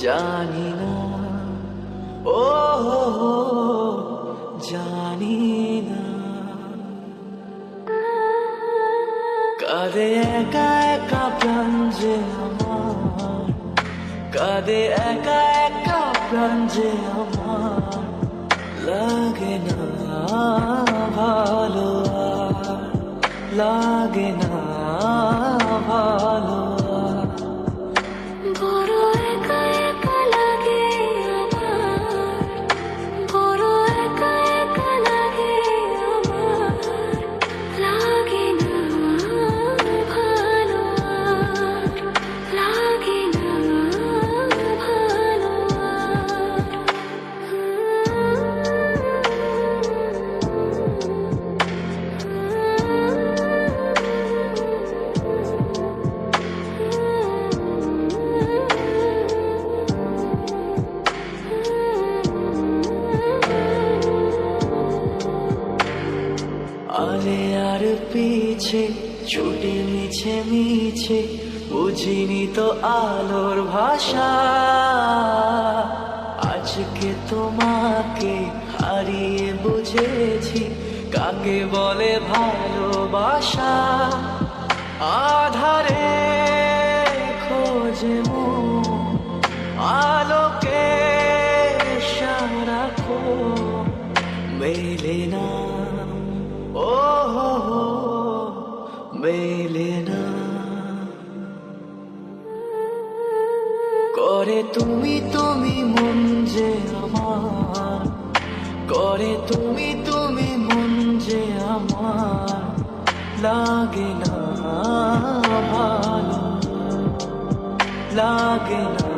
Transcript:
জানি না, ও জানি না। কাঁদে একা একা প্রাণ যে আমার, কাঁদে একা একা প্রাণ যে আমার, লাগে না ভালো আর, লাগে না ভালো আর। বড় একা একা লাগে আমার, বড় একা একা লাগে আমার, লাগে না ভালো আর, লাগে না ভালো আরে আর পিছে ছুটে মিছে মিছে, বুঝিনি তো আলোর ভাষা। আজকে তোমাকে হারিয়ে বুঝেছি কাকে বলে ভালোবাসা। আধারে খোঁজে মন আলোকে সারাখো, মেলে না, ও মেলে না। করে তুমি তুমি মন যে আমার, করে তুমি তুমি মন যে আমার, লাগে না ভালো, লাগে না